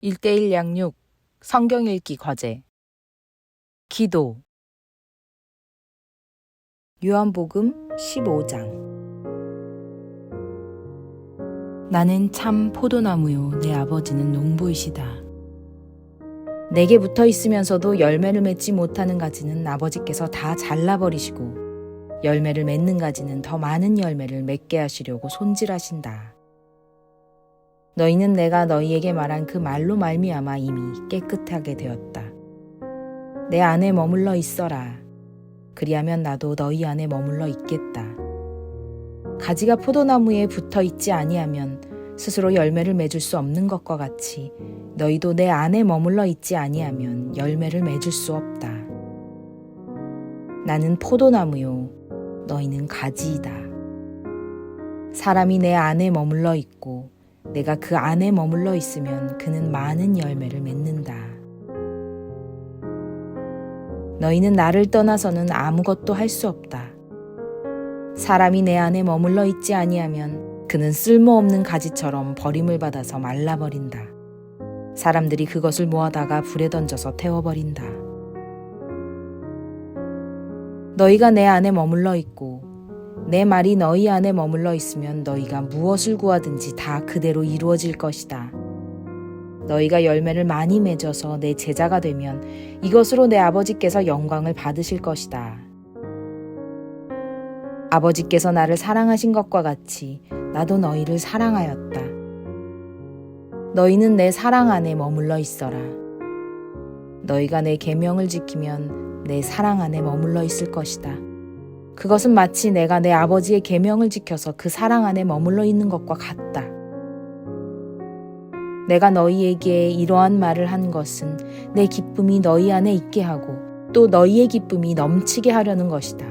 1:1 양육 성경 읽기 과제. 기도. 요한복음 15장. 나는 참 포도나무요, 내 아버지는 농부이시다. 내게 붙어 있으면서도 열매를 맺지 못하는 가지는 아버지께서 다 잘라버리시고, 열매를 맺는 가지는 더 많은 열매를 맺게 하시려고 손질하신다. 너희는 내가 너희에게 말한 그 말로 말미암아 이미 깨끗하게 되었다. 내 안에 머물러 있어라. 그리하면 나도 너희 안에 머물러 있겠다. 가지가 포도나무에 붙어 있지 아니하면 스스로 열매를 맺을 수 없는 것과 같이 너희도 내 안에 머물러 있지 아니하면 열매를 맺을 수 없다. 나는 포도나무요, 너희는 가지이다. 사람이 내 안에 머물러 있고 내가 그 안에 머물러 있으면 그는 많은 열매를 맺는다. 너희는 나를 떠나서는 아무것도 할 수 없다. 사람이 내 안에 머물러 있지 아니하면 그는 쓸모없는 가지처럼 버림을 받아서 말라버린다. 사람들이 그것을 모아다가 불에 던져서 태워버린다. 너희가 내 안에 머물러 있고 내 말이 너희 안에 머물러 있으면 너희가 무엇을 구하든지 다 그대로 이루어질 것이다. 너희가 열매를 많이 맺어서 내 제자가 되면 이것으로 내 아버지께서 영광을 받으실 것이다. 아버지께서 나를 사랑하신 것과 같이 나도 너희를 사랑하였다. 너희는 내 사랑 안에 머물러 있어라. 너희가 내 계명을 지키면 내 사랑 안에 머물러 있을 것이다. 그것은 마치 내가 내 아버지의 계명을 지켜서 그 사랑 안에 머물러 있는 것과 같다. 내가 너희에게 이러한 말을 한 것은 내 기쁨이 너희 안에 있게 하고 또 너희의 기쁨이 넘치게 하려는 것이다.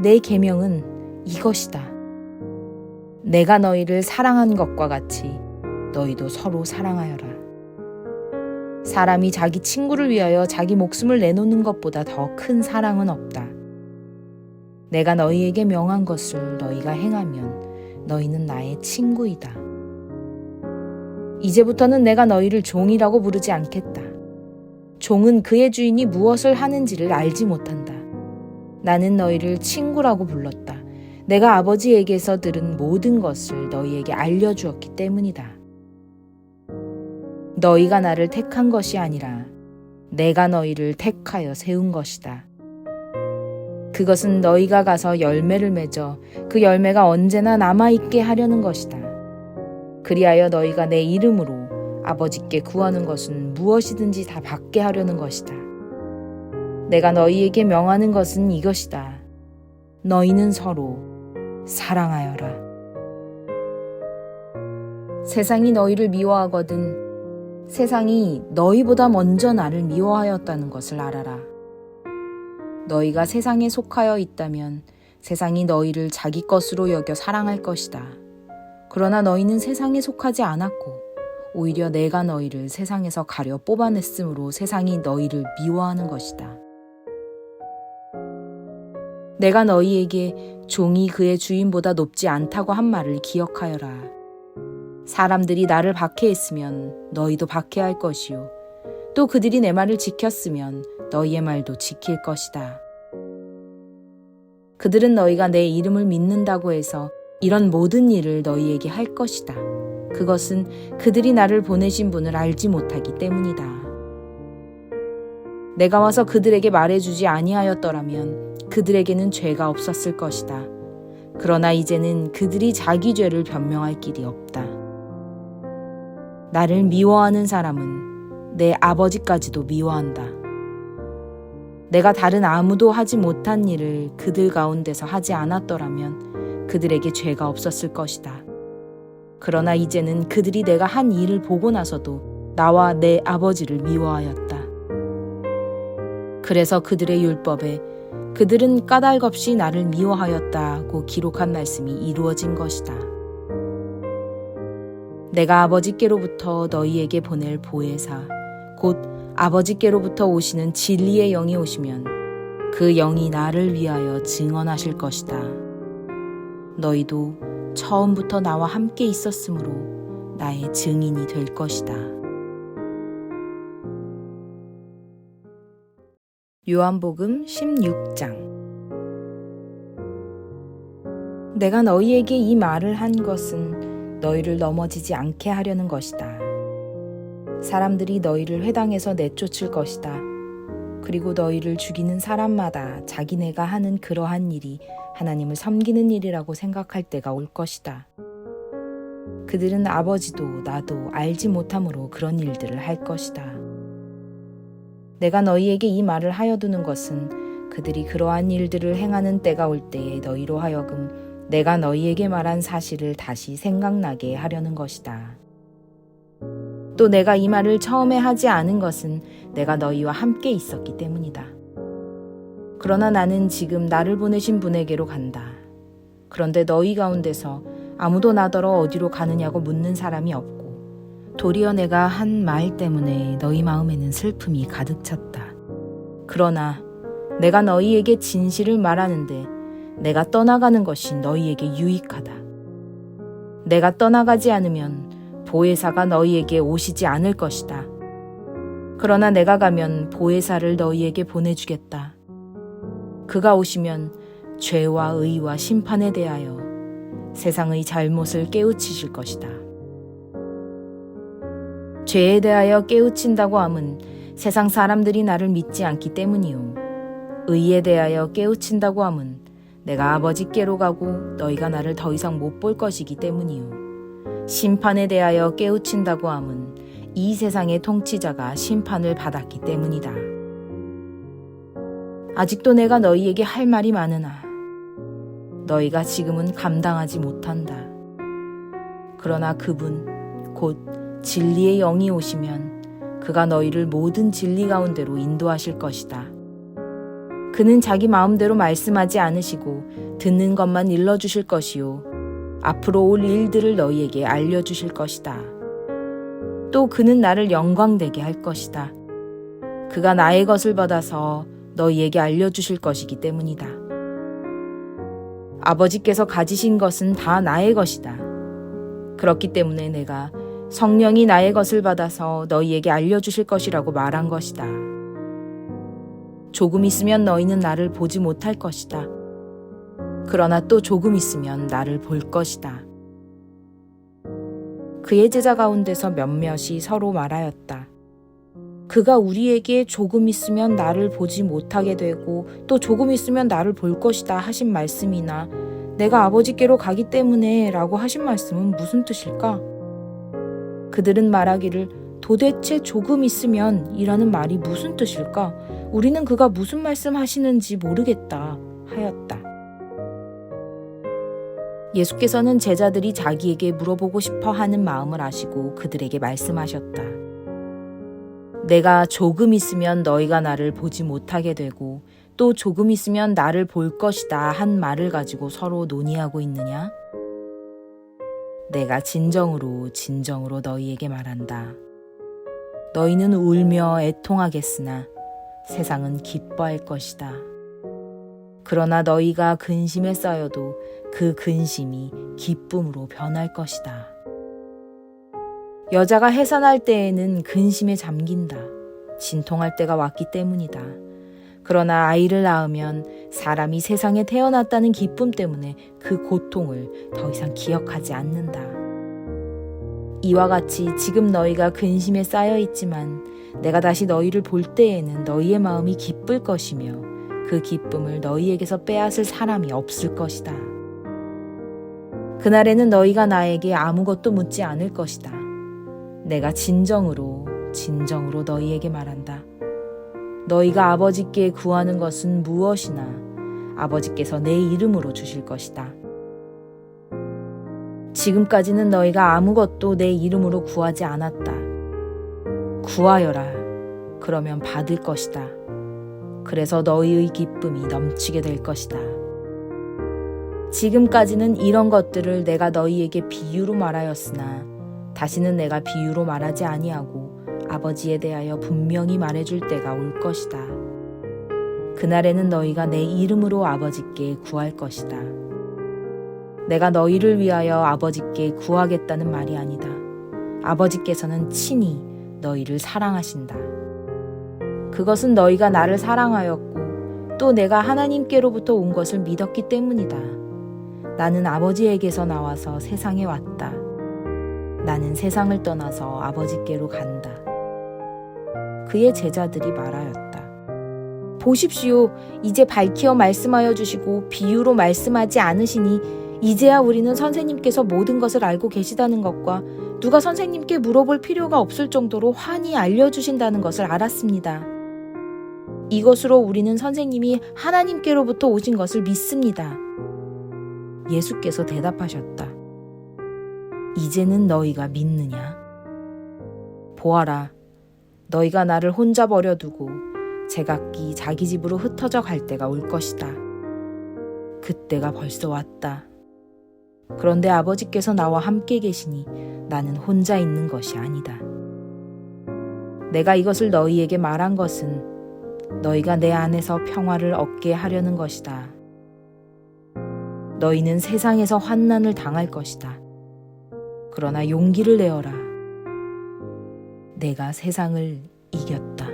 내 계명은 이것이다. 내가 너희를 사랑한 것과 같이 너희도 서로 사랑하여라. 사람이 자기 친구를 위하여 자기 목숨을 내놓는 것보다 더 큰 사랑은 없다. 내가 너희에게 명한 것을 너희가 행하면 너희는 나의 친구이다. 이제부터는 내가 너희를 종이라고 부르지 않겠다. 종은 그의 주인이 무엇을 하는지를 알지 못한다. 나는 너희를 친구라고 불렀다. 내가 아버지에게서 들은 모든 것을 너희에게 알려주었기 때문이다. 너희가 나를 택한 것이 아니라 내가 너희를 택하여 세운 것이다. 그것은 너희가 가서 열매를 맺어 그 열매가 언제나 남아있게 하려는 것이다. 그리하여 너희가 내 이름으로 아버지께 구하는 것은 무엇이든지 다 받게 하려는 것이다. 내가 너희에게 명하는 것은 이것이다. 너희는 서로 사랑하여라. 세상이 너희를 미워하거든 세상이 너희보다 먼저 나를 미워하였다는 것을 알아라. 너희가 세상에 속하여 있다면 세상이 너희를 자기 것으로 여겨 사랑할 것이다. 그러나 너희는 세상에 속하지 않았고 오히려 내가 너희를 세상에서 가려 뽑아냈으므로 세상이 너희를 미워하는 것이다. 내가 너희에게 종이 그의 주인보다 높지 않다고 한 말을 기억하여라. 사람들이 나를 박해했으면 너희도 박해할 것이요. 또 그들이 내 말을 지켰으면 너희의 말도 지킬 것이다. 그들은 너희가 내 이름을 믿는다고 해서 이런 모든 일을 너희에게 할 것이다. 그것은 그들이 나를 보내신 분을 알지 못하기 때문이다. 내가 와서 그들에게 말해주지 아니하였더라면 그들에게는 죄가 없었을 것이다. 그러나 이제는 그들이 자기 죄를 변명할 길이 없다. 나를 미워하는 사람은 내 아버지까지도 미워한다. 내가 다른 아무도 하지 못한 일을 그들 가운데서 하지 않았더라면 그들에게 죄가 없었을 것이다. 그러나 이제는 그들이 내가 한 일을 보고 나서도 나와 내 아버지를 미워하였다. 그래서 그들의 율법에 그들은 까닭없이 나를 미워하였다고 기록한 말씀이 이루어진 것이다. 내가 아버지께로부터 너희에게 보낼 보혜사 곧 아버지께로부터 오시는 진리의 영이 오시면 그 영이 나를 위하여 증언하실 것이다. 너희도 처음부터 나와 함께 있었으므로 나의 증인이 될 것이다. 요한복음 16장. 내가 너희에게 이 말을 한 것은 너희를 넘어지지 않게 하려는 것이다. 사람들이 너희를 회당에서 내쫓을 것이다. 그리고 너희를 죽이는 사람마다 자기네가 하는 그러한 일이 하나님을 섬기는 일이라고 생각할 때가 올 것이다. 그들은 아버지도 나도 알지 못함으로 그런 일들을 할 것이다. 내가 너희에게 이 말을 하여두는 것은 그들이 그러한 일들을 행하는 때가 올 때에 너희로 하여금 내가 너희에게 말한 사실을 다시 생각나게 하려는 것이다. 또 내가 이 말을 처음에 하지 않은 것은 내가 너희와 함께 있었기 때문이다. 그러나 나는 지금 나를 보내신 분에게로 간다. 그런데 너희 가운데서 아무도 나더러 어디로 가느냐고 묻는 사람이 없고 도리어 내가 한 말 때문에 너희 마음에는 슬픔이 가득 찼다. 그러나 내가 너희에게 진실을 말하는데 내가 떠나가는 것이 너희에게 유익하다. 내가 떠나가지 않으면 보혜사가 너희에게 오시지 않을 것이다. 그러나 내가 가면 보혜사를 너희에게 보내주겠다. 그가 오시면 죄와 의와 심판에 대하여 세상의 잘못을 깨우치실 것이다. 죄에 대하여 깨우친다고 함은 세상 사람들이 나를 믿지 않기 때문이요. 의에 대하여 깨우친다고 함은 내가 아버지께로 가고 너희가 나를 더 이상 못 볼 것이기 때문이요. 심판에 대하여 깨우친다고 함은 이 세상의 통치자가 심판을 받았기 때문이다. 아직도 내가 너희에게 할 말이 많으나 너희가 지금은 감당하지 못한다. 그러나 그분 곧 진리의 영이 오시면 그가 너희를 모든 진리 가운데로 인도하실 것이다. 그는 자기 마음대로 말씀하지 않으시고 듣는 것만 일러주실 것이요 앞으로 올 일들을 너희에게 알려주실 것이다. 또 그는 나를 영광되게 할 것이다. 그가 나의 것을 받아서 너희에게 알려주실 것이기 때문이다. 아버지께서 가지신 것은 다 나의 것이다. 그렇기 때문에 내가 성령이 나의 것을 받아서 너희에게 알려주실 것이라고 말한 것이다. 조금 있으면 너희는 나를 보지 못할 것이다. 그러나 또 조금 있으면 나를 볼 것이다. 그의 제자 가운데서 몇몇이 서로 말하였다. 그가 우리에게 조금 있으면 나를 보지 못하게 되고 또 조금 있으면 나를 볼 것이다 하신 말씀이나 내가 아버지께로 가기 때문에 라고 하신 말씀은 무슨 뜻일까? 그들은 말하기를 도대체 조금 있으면 이라는 말이 무슨 뜻일까? 우리는 그가 무슨 말씀 하시는지 모르겠다 하였다. 예수께서는 제자들이 자기에게 물어보고 싶어 하는 마음을 아시고 그들에게 말씀하셨다. 내가 조금 있으면 너희가 나를 보지 못하게 되고 또 조금 있으면 나를 볼 것이다 한 말을 가지고 서로 논의하고 있느냐? 내가 진정으로 너희에게 말한다. 너희는 울며 애통하겠으나 세상은 기뻐할 것이다. 그러나 너희가 근심에 쌓여도 그 근심이 기쁨으로 변할 것이다. 여자가 해산할 때에는 근심에 잠긴다. 진통할 때가 왔기 때문이다. 그러나 아이를 낳으면 사람이 세상에 태어났다는 기쁨 때문에 그 고통을 더 이상 기억하지 않는다. 이와 같이 지금 너희가 근심에 쌓여 있지만 내가 다시 너희를 볼 때에는 너희의 마음이 기쁠 것이며 그 기쁨을 너희에게서 빼앗을 사람이 없을 것이다. 그날에는 너희가 나에게 아무것도 묻지 않을 것이다. 내가 진정으로 너희에게 말한다. 너희가 아버지께 구하는 것은 무엇이나 아버지께서 내 이름으로 주실 것이다. 지금까지는 너희가 아무것도 내 이름으로 구하지 않았다. 구하여라. 그러면 받을 것이다. 그래서 너희의 기쁨이 넘치게 될 것이다. 지금까지는 이런 것들을 내가 너희에게 비유로 말하였으나 다시는 내가 비유로 말하지 아니하고 아버지에 대하여 분명히 말해줄 때가 올 것이다. 그날에는 너희가 내 이름으로 아버지께 구할 것이다. 내가 너희를 위하여 아버지께 구하겠다는 말이 아니다. 아버지께서는 친히 너희를 사랑하신다. 그것은 너희가 나를 사랑하였고 또 내가 하나님께로부터 온 것을 믿었기 때문이다. 나는 아버지에게서 나와서 세상에 왔다. 나는 세상을 떠나서 아버지께로 간다. 그의 제자들이 말하였다. 보십시오. 이제 밝히어 말씀하여 주시고 비유로 말씀하지 않으시니 이제야 우리는 선생님께서 모든 것을 알고 계시다는 것과 누가 선생님께 물어볼 필요가 없을 정도로 환히 알려주신다는 것을 알았습니다. 이것으로 우리는 선생님이 하나님께로부터 오신 것을 믿습니다. 예수께서 대답하셨다. 이제는 너희가 믿느냐? 보아라, 너희가 나를 혼자 버려두고 제각기 자기 집으로 흩어져 갈 때가 올 것이다. 그때가 벌써 왔다. 그런데 아버지께서 나와 함께 계시니 나는 혼자 있는 것이 아니다. 내가 이것을 너희에게 말한 것은 너희가 내 안에서 평화를 얻게 하려는 것이다. 너희는 세상에서 환난을 당할 것이다. 그러나 용기를 내어라. 내가 세상을 이겼다.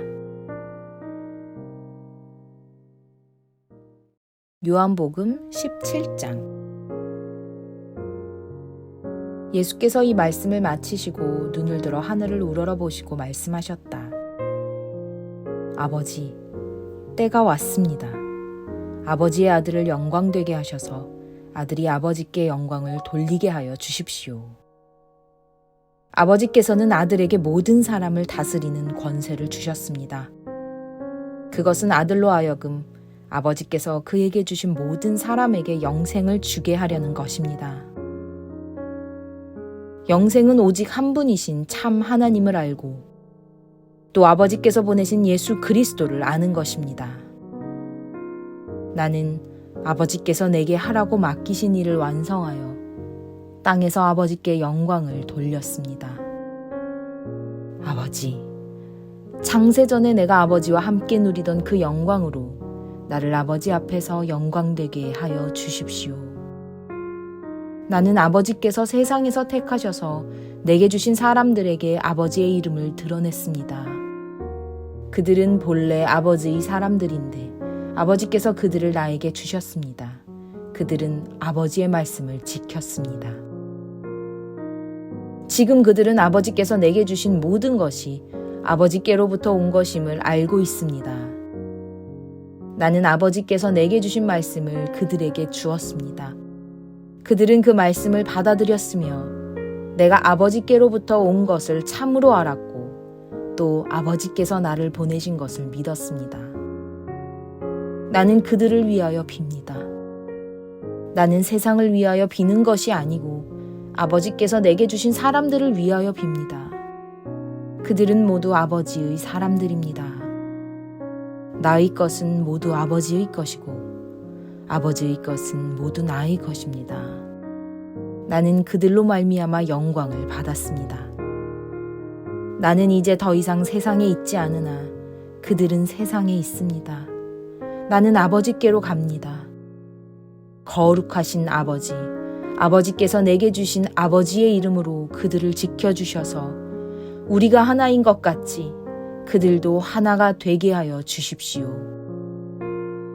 요한복음 17장. 예수께서 이 말씀을 마치시고 눈을 들어 하늘을 우러러보시고 말씀하셨다. 아버지, 때가 왔습니다. 아버지의 아들을 영광되게 하셔서 아들이 아버지께 영광을 돌리게 하여 주십시오. 아버지께서는 아들에게 모든 사람을 다스리는 권세를 주셨습니다. 그것은 아들로 하여금 아버지께서 그에게 주신 모든 사람에게 영생을 주게 하려는 것입니다. 영생은 오직 한 분이신 참 하나님을 알고 또 아버지께서 보내신 예수 그리스도를 아는 것입니다. 나는 아버지께서 내게 하라고 맡기신 일을 완성하여 땅에서 아버지께 영광을 돌렸습니다. 아버지, 창세전에 내가 아버지와 함께 누리던 그 영광으로 나를 아버지 앞에서 영광되게 하여 주십시오. 나는 아버지께서 세상에서 택하셔서 내게 주신 사람들에게 아버지의 이름을 드러냈습니다. 그들은 본래 아버지의 사람들인데 아버지께서 그들을 나에게 주셨습니다. 그들은 아버지의 말씀을 지켰습니다. 지금 그들은 아버지께서 내게 주신 모든 것이 아버지께로부터 온 것임을 알고 있습니다. 나는 아버지께서 내게 주신 말씀을 그들에게 주었습니다. 그들은 그 말씀을 받아들였으며 내가 아버지께로부터 온 것을 참으로 알았고 또 아버지께서 나를 보내신 것을 믿었습니다. 나는 그들을 위하여 빕니다. 나는 세상을 위하여 비는 것이 아니고 아버지께서 내게 주신 사람들을 위하여 빕니다. 그들은 모두 아버지의 사람들입니다. 나의 것은 모두 아버지의 것이고 아버지의 것은 모두 나의 것입니다. 나는 그들로 말미암아 영광을 받았습니다. 나는 이제 더 이상 세상에 있지 않으나 그들은 세상에 있습니다. 나는 아버지께로 갑니다. 거룩하신 아버지, 아버지께서 내게 주신 아버지의 이름으로 그들을 지켜주셔서 우리가 하나인 것 같이 그들도 하나가 되게 하여 주십시오.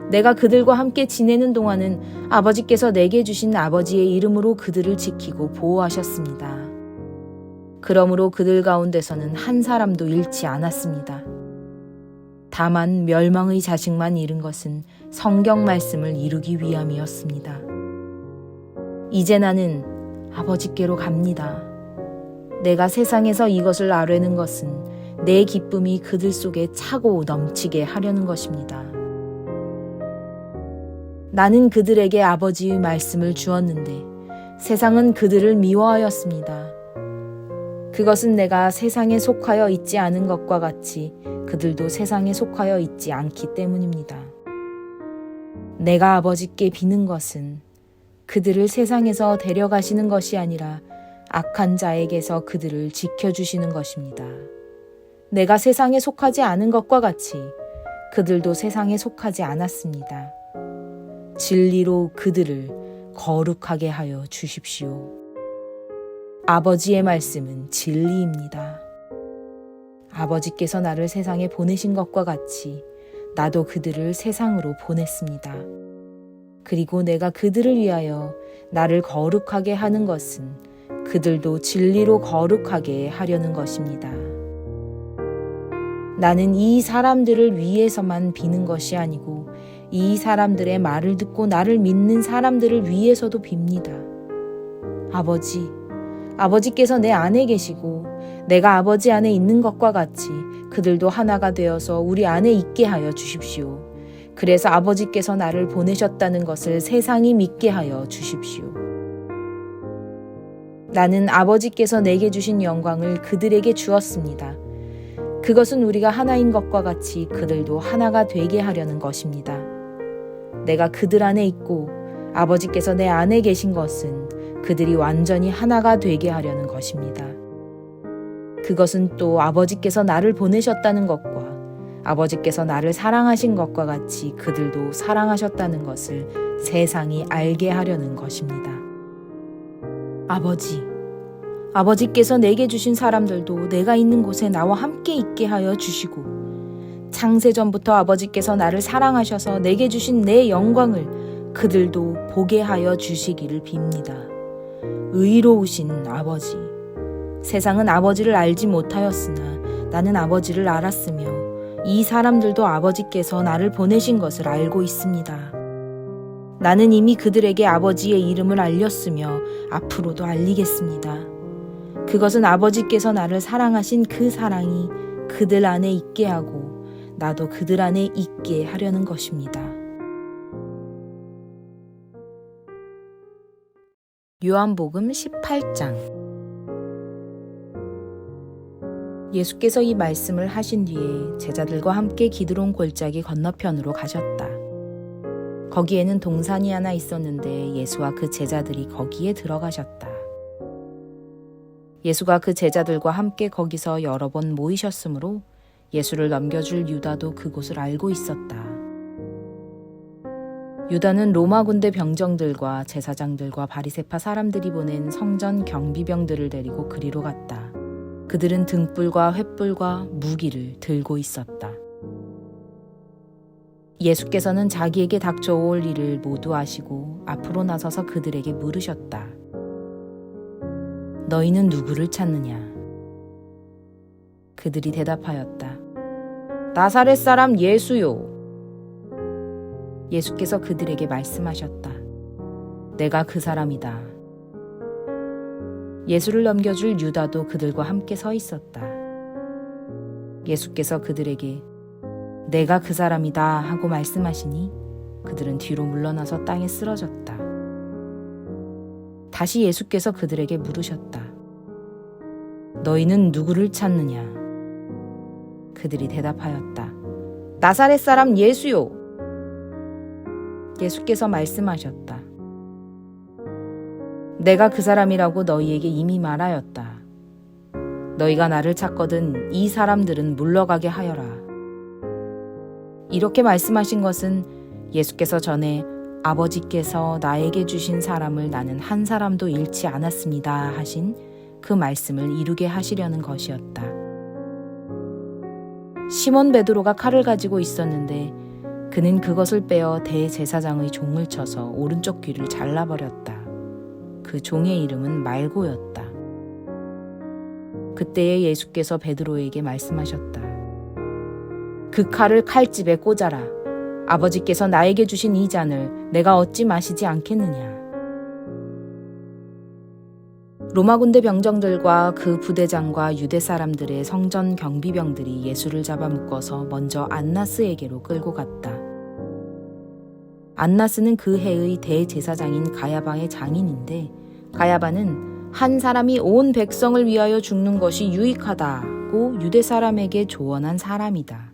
내가 그들과 함께 지내는 동안은 아버지께서 내게 주신 아버지의 이름으로 그들을 지키고 보호하셨습니다. 그러므로 그들 가운데서는 한 사람도 잃지 않았습니다. 다만 멸망의 자식만 잃은 것은 성경 말씀을 이루기 위함이었습니다. 이제 나는 아버지께로 갑니다. 내가 세상에서 이것을 아뢰는 것은 내 기쁨이 그들 속에 차고 넘치게 하려는 것입니다. 나는 그들에게 아버지의 말씀을 주었는데 세상은 그들을 미워하였습니다. 그것은 내가 세상에 속하여 있지 않은 것과 같이 그들도 세상에 속하여 있지 않기 때문입니다. 내가 아버지께 비는 것은 그들을 세상에서 데려가시는 것이 아니라 악한 자에게서 그들을 지켜주시는 것입니다. 내가 세상에 속하지 않은 것과 같이 그들도 세상에 속하지 않았습니다. 진리로 그들을 거룩하게 하여 주십시오. 아버지의 말씀은 진리입니다. 아버지께서 나를 세상에 보내신 것과 같이 나도 그들을 세상으로 보냈습니다. 그리고 내가 그들을 위하여 나를 거룩하게 하는 것은 그들도 진리로 거룩하게 하려는 것입니다. 나는 이 사람들을 위해서만 비는 것이 아니고 이 사람들의 말을 듣고 나를 믿는 사람들을 위해서도 빕니다. 아버지께서 내 안에 계시고 내가 아버지 안에 있는 것과 같이 그들도 하나가 되어서 우리 안에 있게 하여 주십시오. 그래서 아버지께서 나를 보내셨다는 것을 세상이 믿게 하여 주십시오. 나는 아버지께서 내게 주신 영광을 그들에게 주었습니다. 그것은 우리가 하나인 것과 같이 그들도 하나가 되게 하려는 것입니다. 내가 그들 안에 있고 아버지께서 내 안에 계신 것은 그들이 완전히 하나가 되게 하려는 것입니다. 그것은 또 아버지께서 나를 보내셨다는 것과 아버지께서 나를 사랑하신 것과 같이 그들도 사랑하셨다는 것을 세상이 알게 하려는 것입니다. 아버지께서 내게 주신 사람들도 내가 있는 곳에 나와 함께 있게 하여 주시고 창세전부터 아버지께서 나를 사랑하셔서 내게 주신 내 영광을 그들도 보게 하여 주시기를 빕니다. 의로우신 아버지, 세상은 아버지를 알지 못하였으나 나는 아버지를 알았으며 이 사람들도 아버지께서 나를 보내신 것을 알고 있습니다. 나는 이미 그들에게 아버지의 이름을 알렸으며 앞으로도 알리겠습니다. 그것은 아버지께서 나를 사랑하신 그 사랑이 그들 안에 있게 하고 나도 그들 안에 있게 하려는 것입니다. 요한복음 18장. 예수께서 이 말씀을 하신 뒤에 제자들과 함께 기드론 골짜기 건너편으로 가셨다. 거기에는 동산이 하나 있었는데 예수와 그 제자들이 거기에 들어가셨다. 예수가 그 제자들과 함께 거기서 여러 번 모이셨으므로 예수를 넘겨줄 유다도 그곳을 알고 있었다. 유다는 로마 군대 병정들과 제사장들과 바리새파 사람들이 보낸 성전 경비병들을 데리고 그리로 갔다. 그들은 등불과 횃불과 무기를 들고 있었다. 예수께서는 자기에게 닥쳐올 일을 모두 아시고 앞으로 나서서 그들에게 물으셨다. 너희는 누구를 찾느냐? 그들이 대답하였다. 나사렛 사람 예수요. 예수께서 그들에게 말씀하셨다. 내가 그 사람이다. 예수를 넘겨줄 유다도 그들과 함께 서 있었다. 예수께서 그들에게 내가 그 사람이다 하고 말씀하시니 그들은 뒤로 물러나서 땅에 쓰러졌다. 다시 예수께서 그들에게 물으셨다. 너희는 누구를 찾느냐? 그들이 대답하였다. 나사렛 사람 예수요. 예수께서 말씀하셨다. 내가 그 사람이라고 너희에게 이미 말하였다. 너희가 나를 찾거든 이 사람들은 물러가게 하여라. 이렇게 말씀하신 것은 예수께서 전에 아버지께서 나에게 주신 사람을 나는 한 사람도 잃지 않았습니다 하신 그 말씀을 이루게 하시려는 것이었다. 시몬 베드로가 칼을 가지고 있었는데 그는 그것을 빼어 대제사장의 종을 쳐서 오른쪽 귀를 잘라버렸다. 그 종의 이름은 말고였다. 그때에 예수께서 베드로에게 말씀하셨다. 그 칼을 칼집에 꽂아라. 아버지께서 나에게 주신 이 잔을 내가 얻지 마시지 않겠느냐. 로마 군대 병정들과 그 부대장과 유대 사람들의 성전 경비병들이 예수를 잡아 묶어서 먼저 안나스에게로 끌고 갔다. 안나스는 그 해의 대제사장인 가야바의 장인인데 가야바는 한 사람이 온 백성을 위하여 죽는 것이 유익하다고 유대 사람에게 조언한 사람이다.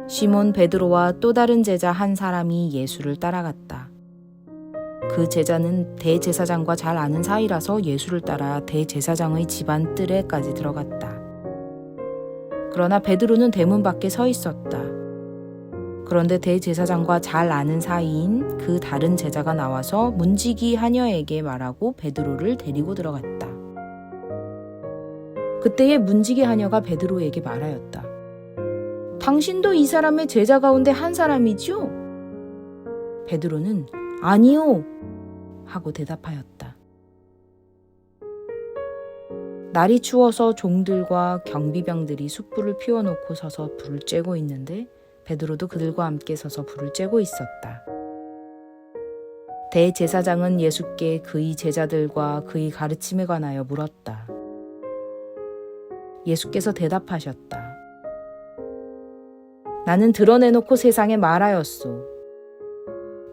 시몬 베드로와 또 다른 제자 한 사람이 예수를 따라갔다. 그 제자는 대제사장과 잘 아는 사이라서 예수를 따라 대제사장의 집안 뜰에까지 들어갔다. 그러나 베드로는 대문 밖에 서 있었다. 그런데 대제사장과 잘 아는 사이인 그 다른 제자가 나와서 문지기 하녀에게 말하고 베드로를 데리고 들어갔다. 그때에 문지기 하녀가 베드로에게 말하였다. 당신도 이 사람의 제자 가운데 한 사람이지요? 베드로는 아니요 하고 대답하였다. 날이 추워서 종들과 경비병들이 숯불을 피워놓고 서서 불을 쬐고 있는데 베드로도 그들과 함께 서서 불을 쬐고 있었다. 대제사장은 예수께 그의 제자들과 그의 가르침에 관하여 물었다. 예수께서 대답하셨다. 나는 드러내놓고 세상에 말하였소.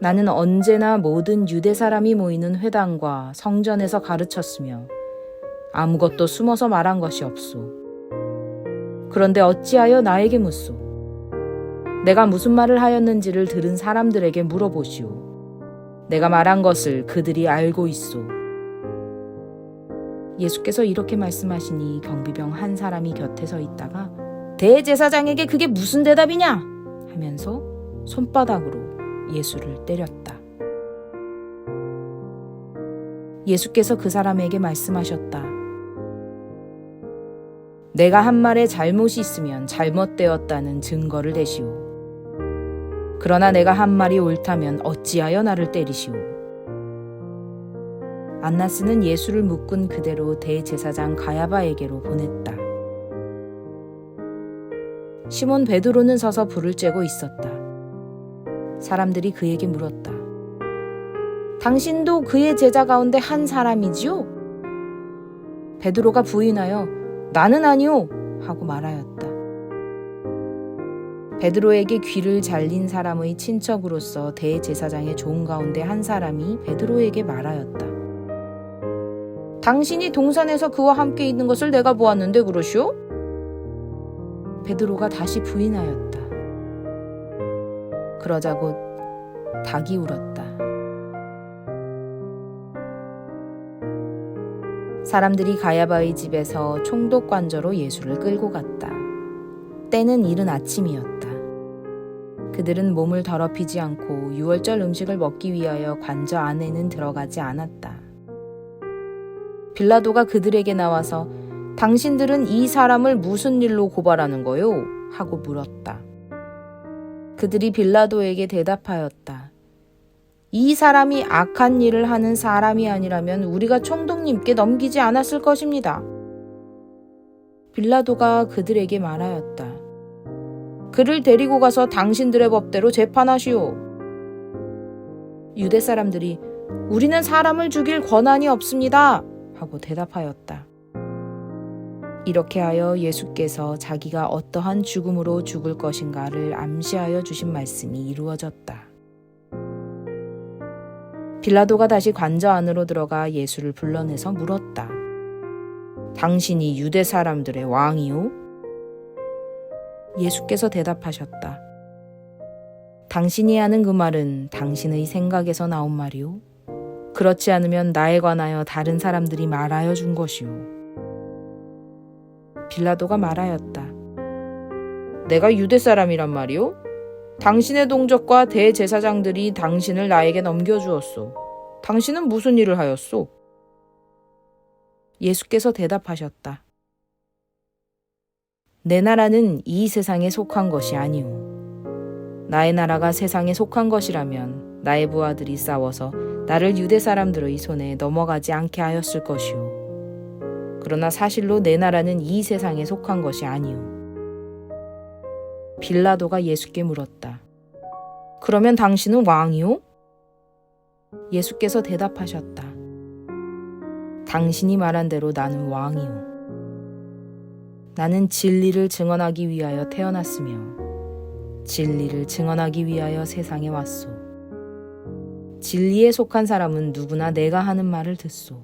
나는 언제나 모든 유대 사람이 모이는 회당과 성전에서 가르쳤으며 아무것도 숨어서 말한 것이 없소. 그런데 어찌하여 나에게 묻소? 내가 무슨 말을 하였는지를 들은 사람들에게 물어보시오. 내가 말한 것을 그들이 알고 있소. 예수께서 이렇게 말씀하시니 경비병 한 사람이 곁에 서 있다가 대제사장에게 그게 무슨 대답이냐? 하면서 손바닥으로 예수를 때렸다. 예수께서 그 사람에게 말씀하셨다. 내가 한 말에 잘못이 있으면 잘못되었다는 증거를 대시오. 그러나 내가 한 말이 옳다면 어찌하여 나를 때리시오. 안나스는 예수를 묶은 그대로 대제사장 가야바에게로 보냈다. 시몬 베드로는 서서 불을 쬐고 있었다. 사람들이 그에게 물었다. 당신도 그의 제자 가운데 한 사람이지요? 베드로가 부인하여 나는 아니오 하고 말하였다. 베드로에게 귀를 잘린 사람의 친척으로서 대제사장의 종 가운데 한 사람이 베드로에게 말하였다. 당신이 동산에서 그와 함께 있는 것을 내가 보았는데 그러시오? 베드로가 다시 부인하였다. 그러자 곧 닭이 울었다. 사람들이 가야바의 집에서 총독관저로 예수를 끌고 갔다. 때는 이른 아침이었다. 그들은 몸을 더럽히지 않고 유월절 음식을 먹기 위하여 관저 안에는 들어가지 않았다. 빌라도가 그들에게 나와서 당신들은 이 사람을 무슨 일로 고발하는 거요? 하고 물었다. 그들이 빌라도에게 대답하였다. 이 사람이 악한 일을 하는 사람이 아니라면 우리가 총독님께 넘기지 않았을 것입니다. 빌라도가 그들에게 말하였다. 그를 데리고 가서 당신들의 법대로 재판하시오. 유대 사람들이 우리는 사람을 죽일 권한이 없습니다. 하고 대답하였다. 이렇게 하여 예수께서 자기가 어떠한 죽음으로 죽을 것인가를 암시하여 주신 말씀이 이루어졌다. 빌라도가 다시 관저 안으로 들어가 예수를 불러내서 물었다. 당신이 유대 사람들의 왕이요? 예수께서 대답하셨다. 당신이 하는 그 말은 당신의 생각에서 나온 말이요? 그렇지 않으면 나에 관하여 다른 사람들이 말하여 준 것이요. 빌라도가 말하였다. 내가 유대 사람이란 말이요? 당신의 동족과 대제사장들이 당신을 나에게 넘겨주었소. 당신은 무슨 일을 하였소? 예수께서 대답하셨다. 내 나라는 이 세상에 속한 것이 아니오. 나의 나라가 세상에 속한 것이라면 나의 부하들이 싸워서 나를 유대 사람들의 손에 넘어가지 않게 하였을 것이오. 그러나 사실로 내 나라는 이 세상에 속한 것이 아니오. 빌라도가 예수께 물었다. 그러면 당신은 왕이오? 예수께서 대답하셨다. 당신이 말한 대로 나는 왕이오. 나는 진리를 증언하기 위하여 태어났으며 진리를 증언하기 위하여 세상에 왔소. 진리에 속한 사람은 누구나 내가 하는 말을 듣소.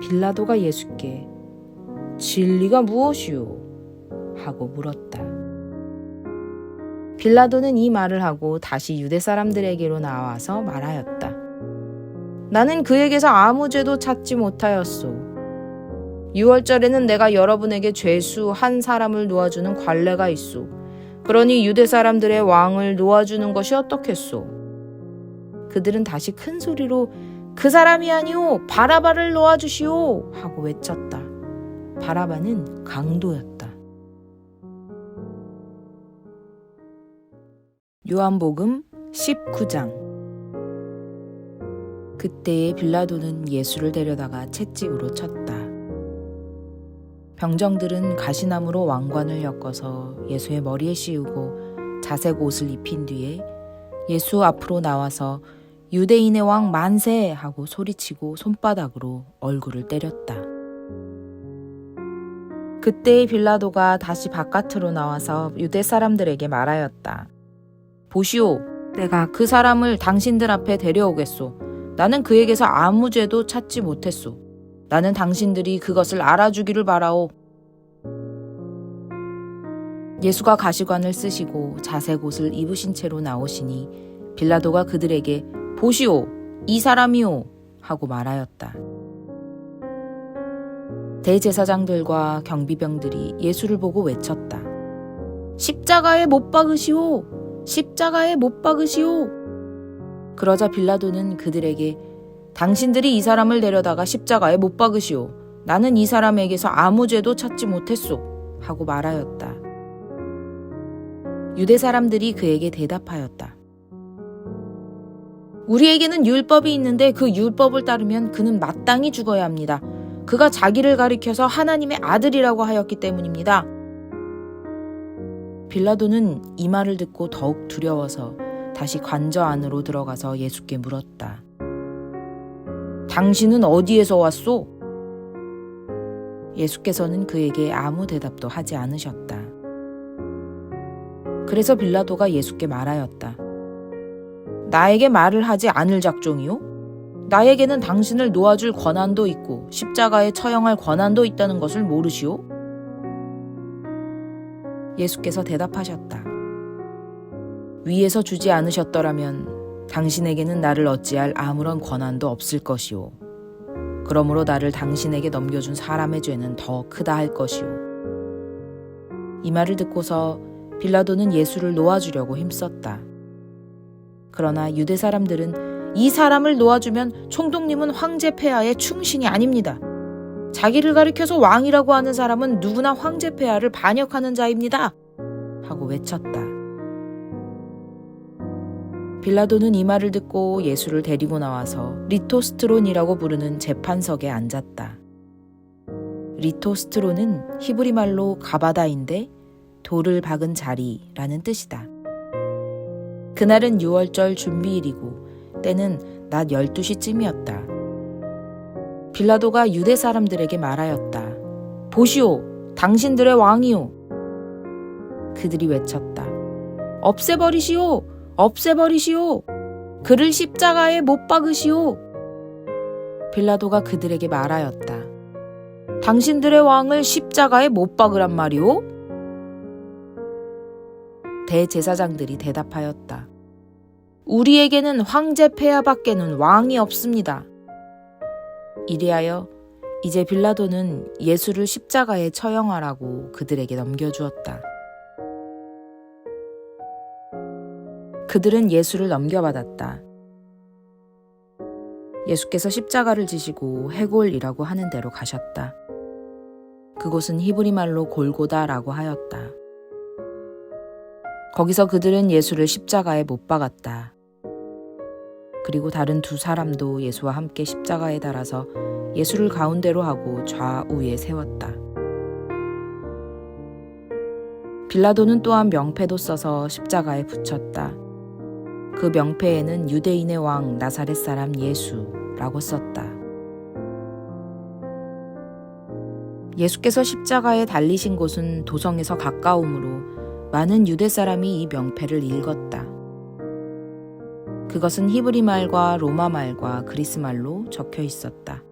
빌라도가 예수께 진리가 무엇이오? 하고 물었다. 빌라도는 이 말을 하고 다시 유대 사람들에게로 나와서 말하였다. 나는 그에게서 아무 죄도 찾지 못하였소. 유월절에는 내가 여러분에게 죄수 한 사람을 놓아주는 관례가 있소. 그러니 유대 사람들의 왕을 놓아주는 것이 어떻겠소? 그들은 다시 큰 소리로 그 사람이 아니오 바라바를 놓아주시오 하고 외쳤다. 바라바는 강도였다. 요한복음 19장. 그때에 빌라도는 예수를 데려다가 채찍으로 쳤다. 병정들은 가시나무로 왕관을 엮어서 예수의 머리에 씌우고 자색 옷을 입힌 뒤에 예수 앞으로 나와서 유대인의 왕 만세 하고 소리치고 손바닥으로 얼굴을 때렸다. 그때 빌라도가 다시 바깥으로 나와서 유대 사람들에게 말하였다. 보시오, 내가 그 사람을 당신들 앞에 데려오겠소. 나는 그에게서 아무 죄도 찾지 못했소. 나는 당신들이 그것을 알아주기를 바라오. 예수가 가시관을 쓰시고 자색 옷을 입으신 채로 나오시니 빌라도가 그들에게 보시오, 이 사람이오 하고 말하였다. 대제사장들과 경비병들이 예수를 보고 외쳤다. 십자가에 못 박으시오! 십자가에 못 박으시오! 그러자 빌라도는 그들에게 당신들이 이 사람을 데려다가 십자가에 못 박으시오. 나는 이 사람에게서 아무 죄도 찾지 못했소. 하고 말하였다. 유대 사람들이 그에게 대답하였다. 우리에게는 율법이 있는데 그 율법을 따르면 그는 마땅히 죽어야 합니다. 그가 자기를 가리켜서 하나님의 아들이라고 하였기 때문입니다. 빌라도는 이 말을 듣고 더욱 두려워서 다시 관저 안으로 들어가서 예수께 물었다. 당신은 어디에서 왔소? 예수께서는 그에게 아무 대답도 하지 않으셨다. 그래서 빌라도가 예수께 말하였다. 나에게 말을 하지 않을 작정이요? 나에게는 당신을 놓아줄 권한도 있고 십자가에 처형할 권한도 있다는 것을 모르시오? 예수께서 대답하셨다. 위에서 주지 않으셨더라면 당신에게는 나를 어찌할 아무런 권한도 없을 것이오. 그러므로 나를 당신에게 넘겨준 사람의 죄는 더 크다 할 것이오. 이 말을 듣고서 빌라도는 예수를 놓아주려고 힘썼다. 그러나 유대 사람들은 이 사람을 놓아주면 총독님은 황제 폐하의 충신이 아닙니다. 자기를 가리켜서 왕이라고 하는 사람은 누구나 황제 폐하를 반역하는 자입니다. 하고 외쳤다. 빌라도는 이 말을 듣고 예수를 데리고 나와서 리토스트론이라고 부르는 재판석에 앉았다. 리토스트론은 히브리 말로 가바다인데 돌을 박은 자리라는 뜻이다. 그날은 6월절 준비일이고 때는 낮 12시쯤이었다. 빌라도가 유대 사람들에게 말하였다. 보시오, 당신들의 왕이오. 그들이 외쳤다. 없애버리시오! 없애버리시오! 그를 십자가에 못 박으시오! 빌라도가 그들에게 말하였다. 당신들의 왕을 십자가에 못 박으란 말이오? 대제사장들이 대답하였다. 우리에게는 황제 폐하밖에는 왕이 없습니다. 이리하여 이제 빌라도는 예수를 십자가에 처형하라고 그들에게 넘겨주었다. 그들은 예수를 넘겨받았다. 예수께서 십자가를 지시고 해골이라고 하는 데로 가셨다. 그곳은 히브리 말로 골고다라고 하였다. 거기서 그들은 예수를 십자가에 못 박았다. 그리고 다른 두 사람도 예수와 함께 십자가에 달아서 예수를 가운데로 하고 좌우에 세웠다. 빌라도는 또한 명패도 써서 십자가에 붙였다. 그 명패에는 유대인의 왕 나사렛 사람 예수라고 썼다. 예수께서 십자가에 달리신 곳은 도성에서 가까우므로 많은 유대 사람이 이 명패를 읽었다. 그것은 히브리 말과 로마 말과 그리스 말로 적혀 있었다.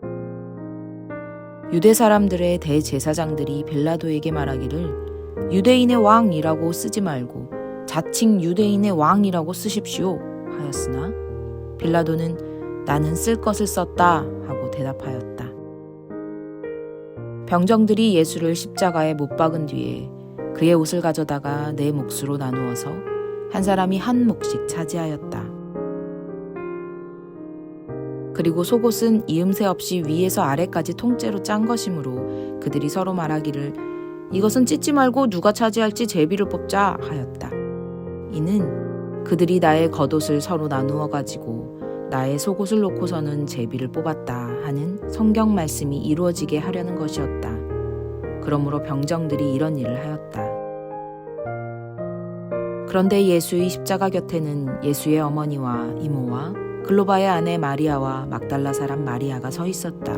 유대 사람들의 대제사장들이 빌라도에게 말하기를 유대인의 왕이라고 쓰지 말고 자칭 유대인의 왕이라고 쓰십시오 하였으나 빌라도는 나는 쓸 것을 썼다 하고 대답하였다. 병정들이 예수를 십자가에 못 박은 뒤에 그의 옷을 가져다가 네 몫으로 나누어서 한 사람이 한 몫씩 차지하였다. 그리고 속옷은 이음새 없이 위에서 아래까지 통째로 짠 것이므로 그들이 서로 말하기를 이것은 찢지 말고 누가 차지할지 제비를 뽑자 하였다. 이는 그들이 나의 겉옷을 서로 나누어 가지고 나의 속옷을 놓고서는 제비를 뽑았다 하는 성경 말씀이 이루어지게 하려는 것이었다. 그러므로 병정들이 이런 일을 하였다. 그런데 예수의 십자가 곁에는 예수의 어머니와 이모와 글로바의 아내 마리아와 막달라 사람 마리아가 서 있었다.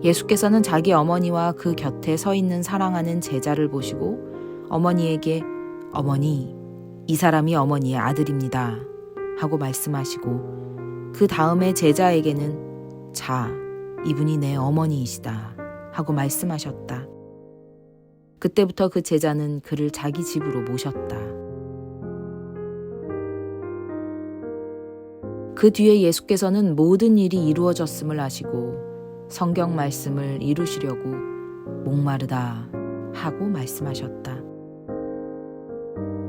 예수께서는 자기 어머니와 그 곁에 서 있는 사랑하는 제자를 보시고 어머니에게 어머니, 이 사람이 어머니의 아들입니다 하고 말씀하시고 그 다음에 제자에게는 자, 이분이 내 어머니이시다 하고 말씀하셨다. 그때부터 그 제자는 그를 자기 집으로 모셨다. 그 뒤에 예수께서는 모든 일이 이루어졌음을 아시고 성경 말씀을 이루시려고 목마르다 하고 말씀하셨다.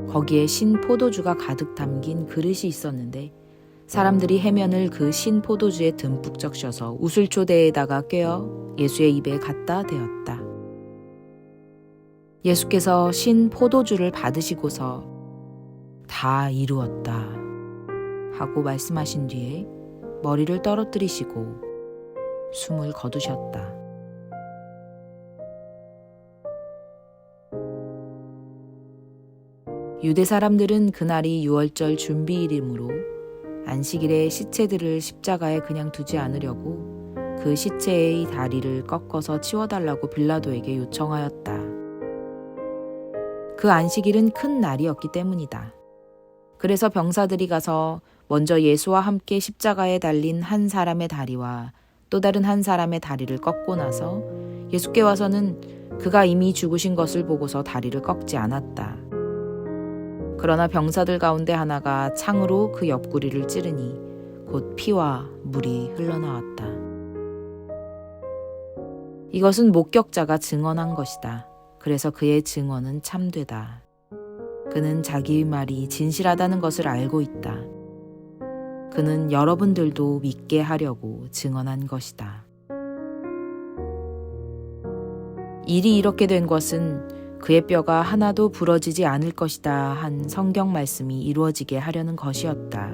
거기에 신 포도주가 가득 담긴 그릇이 있었는데 사람들이 해면을 그 신 포도주에 듬뿍 적셔서 우슬초대에다가 꿰어 예수의 입에 갖다 대었다. 예수께서 신 포도주를 받으시고서 다 이루었다 하고 말씀하신 뒤에 머리를 떨어뜨리시고 숨을 거두셨다. 유대 사람들은 그날이 유월절 준비일이므로 안식일에 시체들을 십자가에 그냥 두지 않으려고 그 시체의 다리를 꺾어서 치워달라고 빌라도에게 요청하였다. 그 안식일은 큰 날이었기 때문이다. 그래서 병사들이 가서 먼저 예수와 함께 십자가에 달린 한 사람의 다리와 또 다른 한 사람의 다리를 꺾고 나서 예수께 와서는 그가 이미 죽으신 것을 보고서 다리를 꺾지 않았다. 그러나 병사들 가운데 하나가 창으로 그 옆구리를 찌르니 곧 피와 물이 흘러나왔다. 이것은 목격자가 증언한 것이다. 그래서 그의 증언은 참되다. 그는 자기의 말이 진실하다는 것을 알고 있다. 그는 여러분들도 믿게 하려고 증언한 것이다. 일이 이렇게 된 것은 그의 뼈가 하나도 부러지지 않을 것이다 한 성경 말씀이 이루어지게 하려는 것이었다.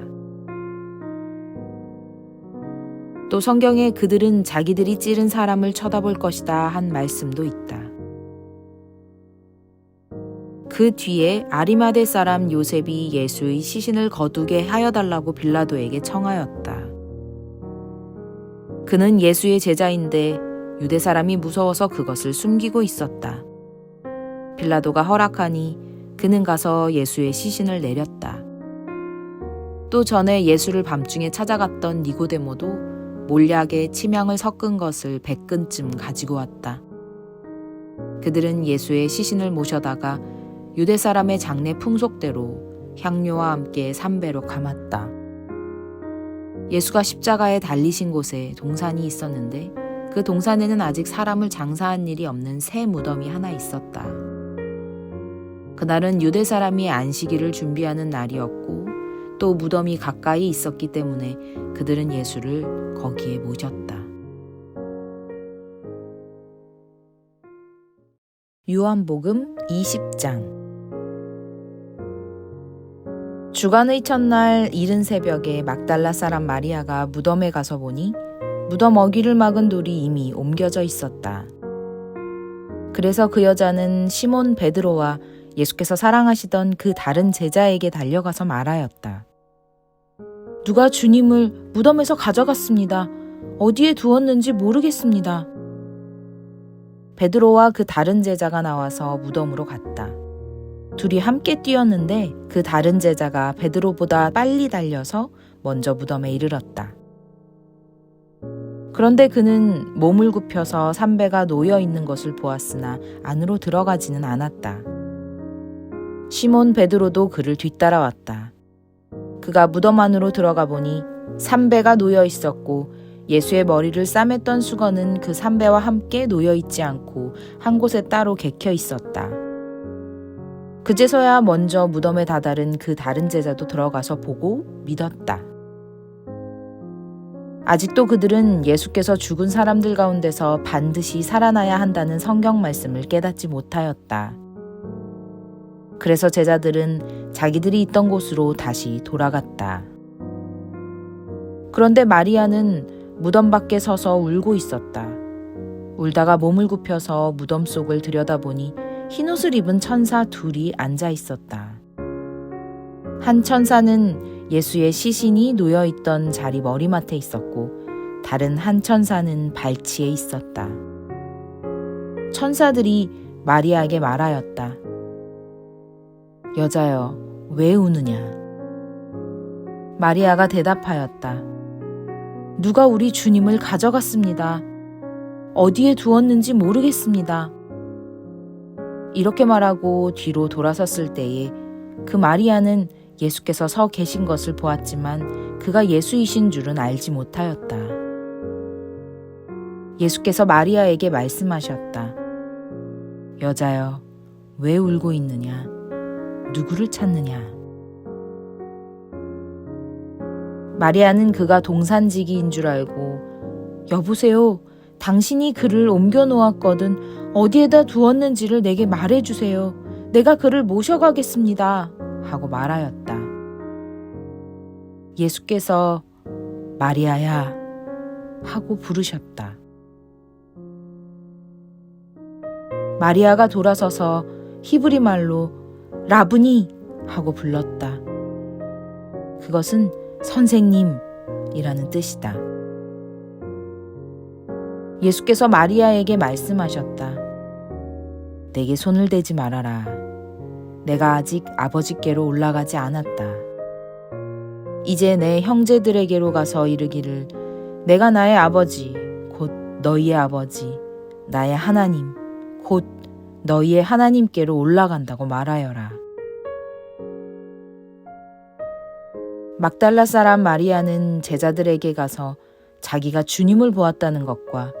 또 성경에 그들은 자기들이 찌른 사람을 쳐다볼 것이다 한 말씀도 있다. 그 뒤에 아리마대 사람 요셉이 예수의 시신을 거두게 하여달라고 빌라도에게 청하였다. 그는 예수의 제자인데 유대 사람이 무서워서 그것을 숨기고 있었다. 빌라도가 허락하니 그는 가서 예수의 시신을 내렸다. 또 전에 예수를 밤중에 찾아갔던 니고데모도 몰약에 침향을 섞은 것을 100근쯤 가지고 왔다. 그들은 예수의 시신을 모셔다가 유대 사람의 장례 풍속대로 향료와 함께 삼배로 감았다. 예수가 십자가에 달리신 곳에 동산이 있었는데 그 동산에는 아직 사람을 장사한 일이 없는 새 무덤이 하나 있었다. 그날은 유대 사람이 안식일을 준비하는 날이었고 또 무덤이 가까이 있었기 때문에 그들은 예수를 거기에 모셨다. 요한복음 20장. 주간의 첫날 이른 새벽에 막달라 사람 마리아가 무덤에 가서 보니 무덤 어귀를 막은 돌이 이미 옮겨져 있었다. 그래서 그 여자는 시몬 베드로와 예수께서 사랑하시던 그 다른 제자에게 달려가서 말하였다. 누가 주님을 무덤에서 가져갔습니다. 어디에 두었는지 모르겠습니다. 베드로와 그 다른 제자가 나와서 무덤으로 갔다. 둘이 함께 뛰었는데 그 다른 제자가 베드로보다 빨리 달려서 먼저 무덤에 이르렀다. 그런데 그는 몸을 굽혀서 삼배가 놓여 있는 것을 보았으나 안으로 들어가지는 않았다. 시몬 베드로도 그를 뒤따라왔다. 그가 무덤 안으로 들어가 보니 삼배가 놓여 있었고 예수의 머리를 싸맸던 수건은 그 삼배와 함께 놓여 있지 않고 한 곳에 따로 개켜 있었다. 그제서야 먼저 무덤에 다다른 그 다른 제자도 들어가서 보고 믿었다. 아직도 그들은 예수께서 죽은 사람들 가운데서 반드시 살아나야 한다는 성경 말씀을 깨닫지 못하였다. 그래서 제자들은 자기들이 있던 곳으로 다시 돌아갔다. 그런데 마리아는 무덤 밖에 서서 울고 있었다. 울다가 몸을 굽혀서 무덤 속을 들여다보니 흰옷을 입은 천사 둘이 앉아 있었다. 한 천사는 예수의 시신이 놓여있던 자리 머리맡에 있었고 다른 한 천사는 발치에 있었다. 천사들이 마리아에게 말하였다. 여자여, 왜 우느냐? 마리아가 대답하였다. 누가 우리 주님을 가져갔습니다. 어디에 두었는지 모르겠습니다. 이렇게 말하고 뒤로 돌아섰을 때에 그 마리아는 예수께서 서 계신 것을 보았지만 그가 예수이신 줄은 알지 못하였다. 예수께서 마리아에게 말씀하셨다. 여자여, 왜 울고 있느냐? 누구를 찾느냐? 마리아는 그가 동산지기인 줄 알고 여보세요, 당신이 그를 옮겨 놓았거든 어디에다 두었는지를 내게 말해주세요. 내가 그를 모셔가겠습니다. 하고 말하였다. 예수께서 마리아야 하고 부르셨다. 마리아가 돌아서서 히브리 말로 라브니 하고 불렀다. 그것은 선생님이라는 뜻이다. 예수께서 마리아에게 말씀하셨다. 내게 손을 대지 말아라. 내가 아직 아버지께로 올라가지 않았다. 이제 내 형제들에게로 가서 이르기를 내가 나의 아버지 곧 너희의 아버지 나의 하나님 곧 너희의 하나님께로 올라간다고 말하여라. 막달라 사람 마리아는 제자들에게 가서 자기가 주님을 보았다는 것과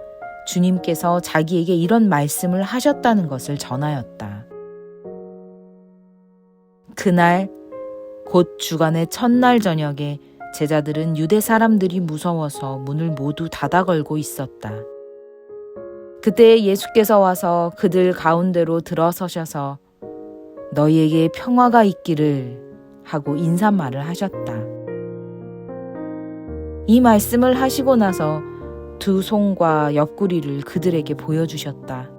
주님께서 자기에게 이런 말씀을 하셨다는 것을 전하였다. 그날 곧 주간의 첫날 저녁에 제자들은 유대 사람들이 무서워서 문을 모두 닫아 걸고 있었다. 그때 예수께서 와서 그들 가운데로 들어서셔서 너희에게 평화가 있기를 하고 인사말을 하셨다. 이 말씀을 하시고 나서 두 손과 옆구리를 그들에게 보여주셨다.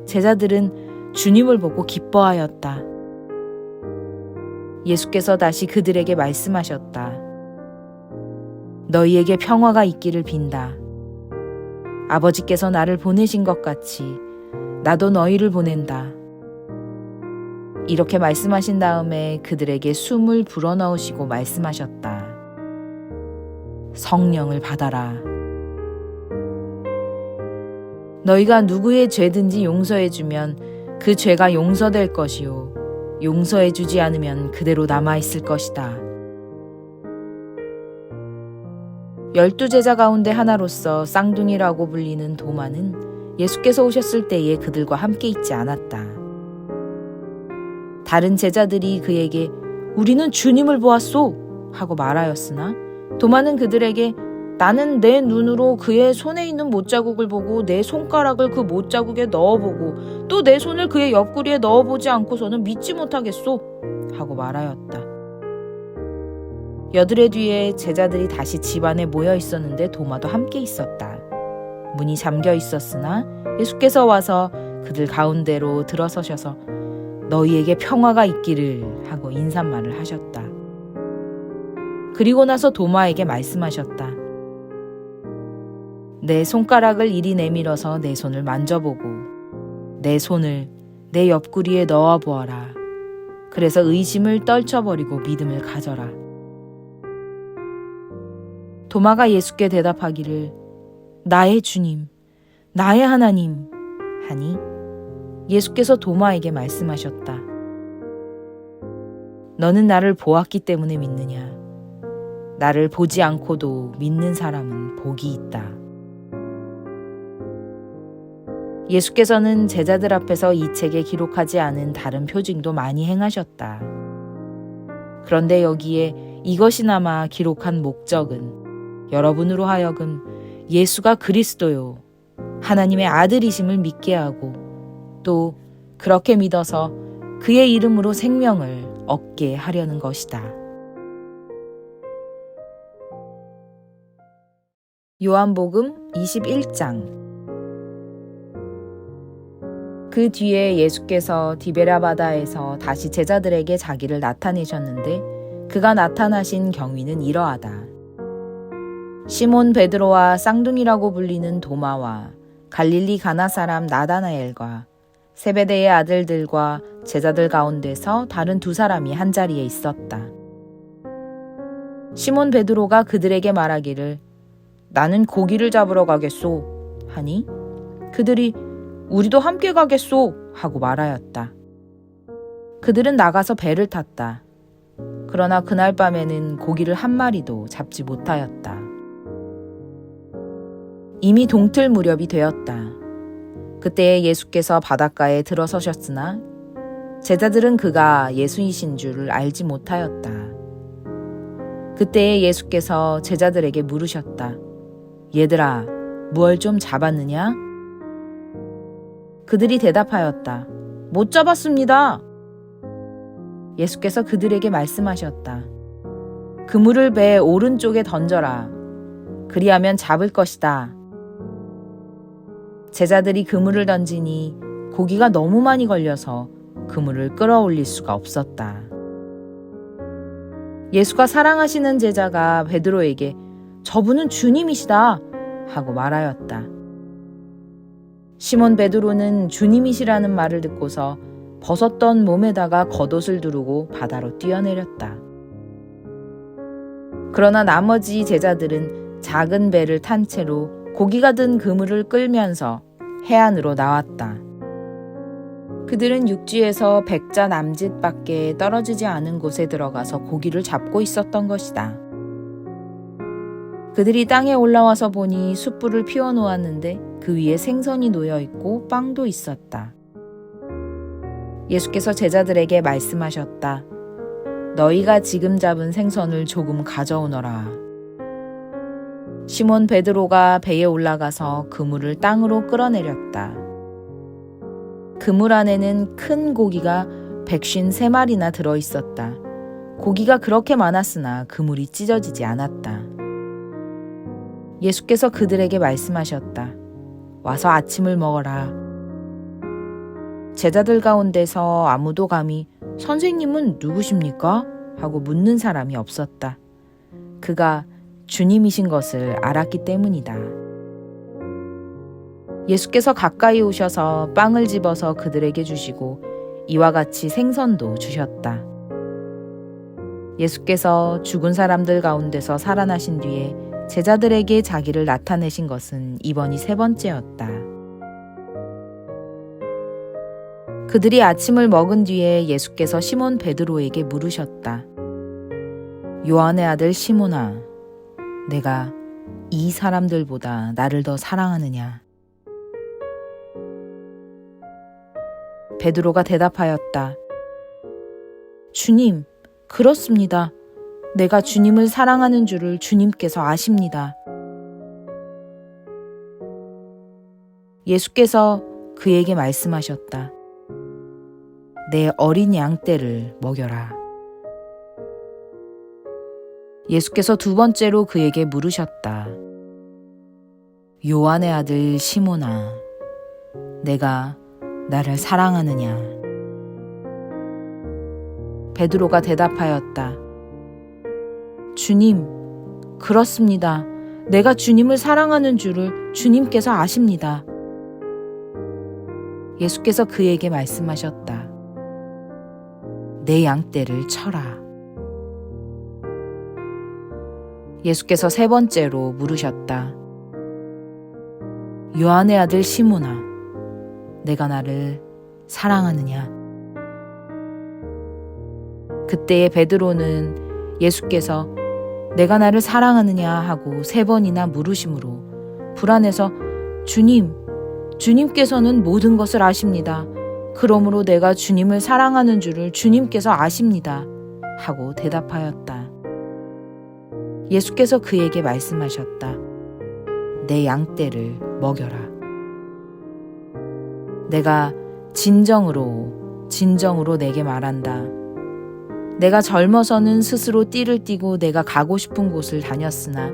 제자들은 주님을 보고 기뻐하였다. 예수께서 다시 그들에게 말씀하셨다. 너희에게 평화가 있기를 빈다. 아버지께서 나를 보내신 것 같이 나도 너희를 보낸다. 이렇게 말씀하신 다음에 그들에게 숨을 불어넣으시고 말씀하셨다. 성령을 받아라. 너희가 누구의 죄든지 용서해주면 그 죄가 용서될 것이요 용서해주지 않으면 그대로 남아있을 것이다. 12제자 가운데 하나로서 쌍둥이라고 불리는 도마는 예수께서 오셨을 때에 그들과 함께 있지 않았다. 다른 제자들이 그에게 우리는 주님을 보았소 하고 말하였으나 도마는 그들에게 나는 내 눈으로 그의 손에 있는 못자국을 보고 내 손가락을 그 못자국에 넣어보고 또 내 손을 그의 옆구리에 넣어보지 않고서는 믿지 못하겠소 하고 말하였다. 여드레 뒤에 제자들이 다시 집 안에 모여 있었는데 도마도 함께 있었다. 문이 잠겨 있었으나 예수께서 와서 그들 가운데로 들어서셔서 너희에게 평화가 있기를 하고 인사말을 하셨다. 그리고 나서 도마에게 말씀하셨다. 내 손가락을 이리 내밀어서 내 손을 만져보고 내 손을 내 옆구리에 넣어보아라. 그래서 의심을 떨쳐버리고 믿음을 가져라. 도마가 예수께 대답하기를 나의 주님, 나의 하나님 하니 예수께서 도마에게 말씀하셨다. 너는 나를 보았기 때문에 믿느냐? 나를 보지 않고도 믿는 사람은 복이 있다. 예수께서는 제자들 앞에서 이 책에 기록하지 않은 다른 표징도 많이 행하셨다. 그런데 여기에 이것이나마 기록한 목적은 여러분으로 하여금 예수가 그리스도요, 하나님의 아들이심을 믿게 하고 또 그렇게 믿어서 그의 이름으로 생명을 얻게 하려는 것이다. 요한복음 21장. 그 뒤에 예수께서 디베랴 바다에서 다시 제자들에게 자기를 나타내셨는데 그가 나타나신 경위는 이러하다. 시몬 베드로와 쌍둥이라고 불리는 도마와 갈릴리 가나 사람 나다나엘과 세베대의 아들들과 제자들 가운데서 다른 두 사람이 한자리에 있었다. 시몬 베드로가 그들에게 말하기를 나는 고기를 잡으러 가겠소 하니 그들이 우리도 함께 가겠소 하고 말하였다. 그들은 나가서 배를 탔다. 그러나 그날 밤에는 고기를 한 마리도 잡지 못하였다. 이미 동틀 무렵이 되었다. 그때에 예수께서 바닷가에 들어서셨으나 제자들은 그가 예수이신 줄을 알지 못하였다. 그때에 예수께서 제자들에게 물으셨다. 얘들아, 무얼 좀 잡았느냐? 그들이 대답하였다. 못 잡았습니다. 예수께서 그들에게 말씀하셨다. 그물을 배 오른쪽에 던져라. 그리하면 잡을 것이다. 제자들이 그물을 던지니 고기가 너무 많이 걸려서 그물을 끌어올릴 수가 없었다. 예수가 사랑하시는 제자가 베드로에게 저분은 주님이시다 하고 말하였다. 시몬 베드로는 주님이시라는 말을 듣고서 벗었던 몸에다가 겉옷을 두르고 바다로 뛰어내렸다. 그러나 나머지 제자들은 작은 배를 탄 채로 고기가 든 그물을 끌면서 해안으로 나왔다. 그들은 육지에서 100자 남짓밖에 떨어지지 않은 곳에 들어가서 고기를 잡고 있었던 것이다. 그들이 땅에 올라와서 보니 숯불을 피워놓았는데 그 위에 생선이 놓여있고 빵도 있었다. 예수께서 제자들에게 말씀하셨다. 너희가 지금 잡은 생선을 조금 가져오너라. 시몬 베드로가 배에 올라가서 그물을 땅으로 끌어내렸다. 그물 안에는 큰 고기가 153마리나 들어있었다. 고기가 그렇게 많았으나 그물이 찢어지지 않았다. 예수께서 그들에게 말씀하셨다. 와서 아침을 먹어라. 제자들 가운데서 아무도 감히 선생님은 누구십니까? 하고 묻는 사람이 없었다. 그가 주님이신 것을 알았기 때문이다. 예수께서 가까이 오셔서 빵을 집어서 그들에게 주시고 이와 같이 생선도 주셨다. 예수께서 죽은 사람들 가운데서 살아나신 뒤에 제자들에게 자기를 나타내신 것은 이번이 3번째였다. 그들이 아침을 먹은 뒤에 예수께서 시몬 베드로에게 물으셨다. 요한의 아들 시몬아, 내가 이 사람들보다 나를 더 사랑하느냐? 베드로가 대답하였다. 주님, 그렇습니다. 내가 주님을 사랑하는 줄을 주님께서 아십니다. 예수께서 그에게 말씀하셨다. 내 어린 양떼를 먹여라. 예수께서 2번째로 그에게 물으셨다. 요한의 아들 시몬아, 내가 나를 사랑하느냐? 베드로가 대답하였다. 주님, 그렇습니다. 내가 주님을 사랑하는 줄을 주님께서 아십니다. 예수께서 그에게 말씀하셨다. 내 양떼를 쳐라. 예수께서 3번째로 물으셨다. 요한의 아들 시몬아, 내가 나를 사랑하느냐? 그때에 베드로는 예수께서 내가 나를 사랑하느냐 하고 3번이나 물으심으로 불안해서 주님께서는 모든 것을 아십니다. 그러므로 내가 주님을 사랑하는 줄을 주님께서 아십니다. 하고 대답하였다. 예수께서 그에게 말씀하셨다. 내 양떼를 먹여라. 내가 진정으로 내게 말한다. 내가 젊어서는 스스로 띠를 띠고 내가 가고 싶은 곳을 다녔으나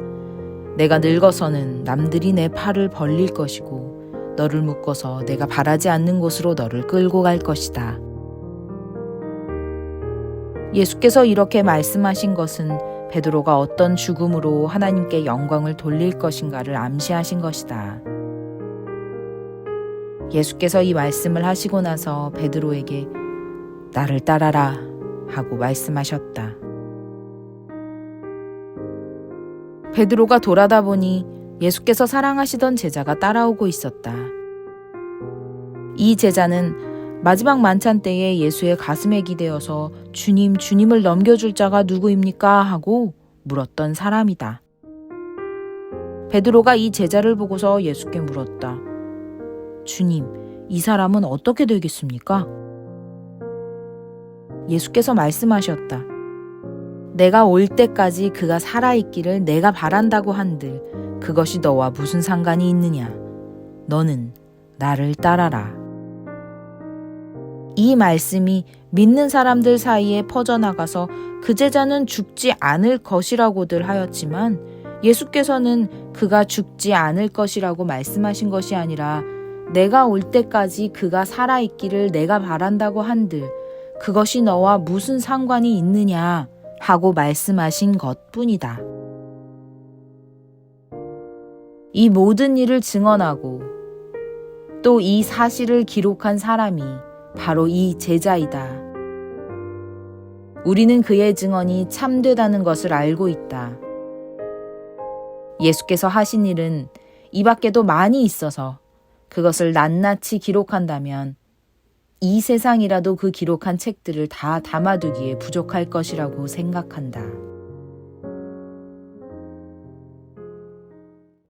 내가 늙어서는 남들이 내 팔을 벌릴 것이고 너를 묶어서 내가 바라지 않는 곳으로 너를 끌고 갈 것이다. 예수께서 이렇게 말씀하신 것은 베드로가 어떤 죽음으로 하나님께 영광을 돌릴 것인가를 암시하신 것이다. 예수께서 이 말씀을 하시고 나서 베드로에게 나를 따라라 하고 말씀하셨다. 베드로가 돌아다 보니 예수께서 사랑하시던 제자가 따라오고 있었다. 이 제자는 마지막 만찬 때에 예수의 가슴에 기대어서 주님을 넘겨줄 자가 누구입니까? 하고 물었던 사람이다. 베드로가 이 제자를 보고서 예수께 물었다. 주님, 이 사람은 어떻게 되겠습니까? 예수께서 말씀하셨다. 내가 올 때까지 그가 살아있기를 내가 바란다고 한들 그것이 너와 무슨 상관이 있느냐? 너는 나를 따라라. 이 말씀이 믿는 사람들 사이에 퍼져나가서 그 제자는 죽지 않을 것이라고들 하였지만 예수께서는 그가 죽지 않을 것이라고 말씀하신 것이 아니라 내가 올 때까지 그가 살아있기를 내가 바란다고 한들 그것이 너와 무슨 상관이 있느냐 하고 말씀하신 것뿐이다. 이 모든 일을 증언하고 또 이 사실을 기록한 사람이 바로 이 제자이다. 우리는 그의 증언이 참되다는 것을 알고 있다. 예수께서 하신 일은 이 밖에도 많이 있어서 그것을 낱낱이 기록한다면 이 세상이라도 그 기록한 책들을 다 담아두기에 부족할 것이라고 생각한다.